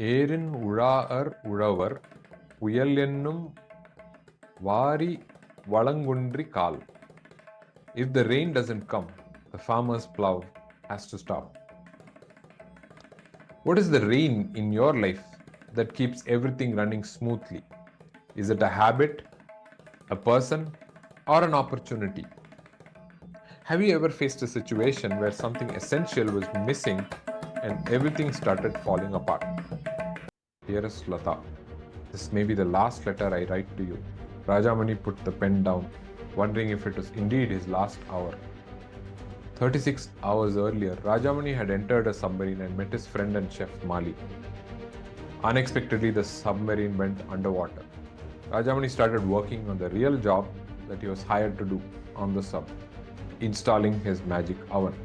ஏரின் உழாஅர் உழவர் புயல் என்னும் வாரி வளங்குன்றி கால். If the rain doesn't come, the farmer's plow has to stop. What is the rain in your life that keeps everything running smoothly? Is it a habit, a person, or an opportunity? Have you ever faced a situation where something essential was missing and everything started falling apart? Dearest Lata, this may be the last letter I write to you. Rajamani put the pen down, wondering if it was indeed his last hour. 36 hours earlier, Rajamani had entered a submarine and met his friend and chef Mali. Unexpectedly, the submarine went underwater. Rajamani started working on the real job that he was hired to do on the sub, installing his magic oven.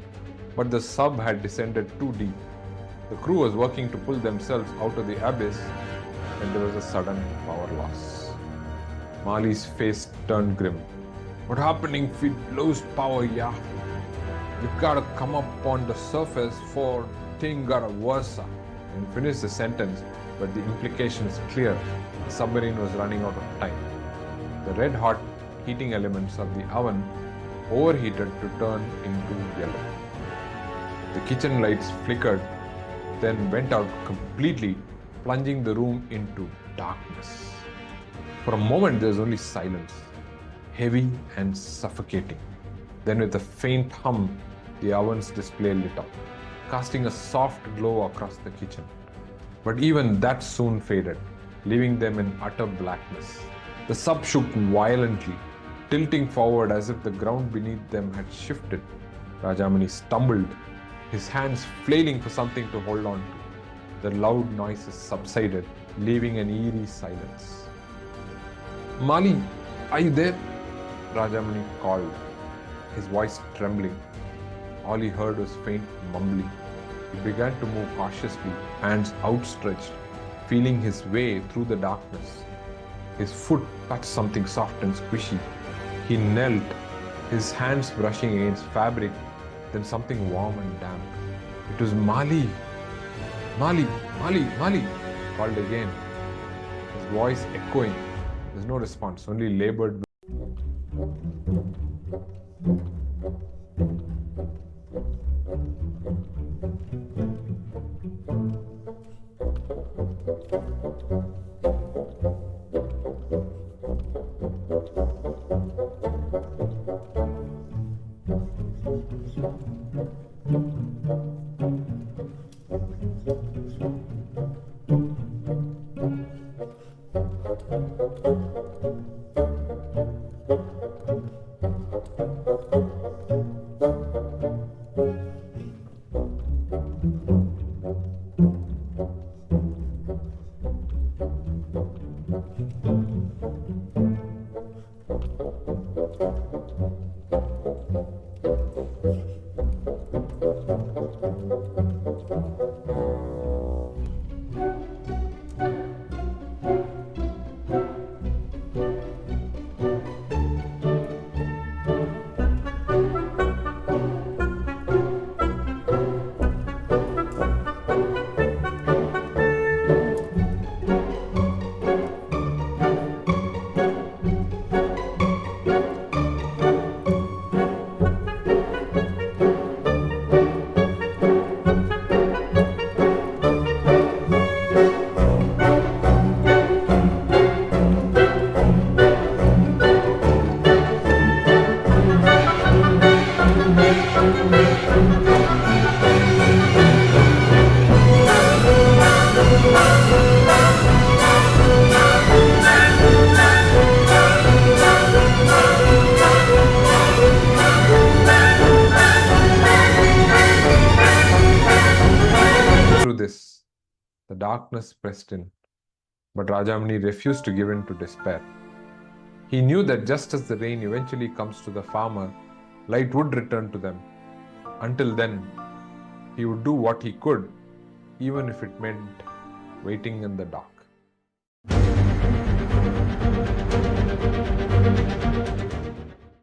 But the sub had descended too deep. The crew was working to pull themselves out of the abyss when there was a sudden power loss. Mali's face turned grim. What happening if we lose power, yeah? You gotta come up on the surface for thing gotta worse. And finish the sentence, but the implication is clear. The submarine was running out of time. The red hot heating elements of the oven overheated to turn into yellow. The kitchen lights flickered, then went out completely, plunging the room into darkness. For a moment there was only silence, heavy and suffocating. Then with a faint hum, the oven's display lit up, casting a soft glow across the kitchen. But even that soon faded, leaving them in utter blackness. The sub shook violently, tilting forward as if the ground beneath them had shifted. Rajamani stumbled, his hands flailing for something to hold on to. The loud noises subsided, leaving an eerie silence. Mali, are you there? Rajamani called, his voice trembling. All he heard was faint mumbling. He began to move cautiously, hands outstretched, feeling his way through the darkness. His foot touched something soft and squishy. He knelt, his hands brushing against fabric, then something warm and damp. It was Mali. Mali, Mali, Mali, called again, his voice echoing. There's no response, only labored. The darkness pressed in, but Rajamani refused to give in to despair. He knew that just as the rain eventually comes to the farmer, light would return to them. Until then, he would do what he could, even if it meant waiting in the dark.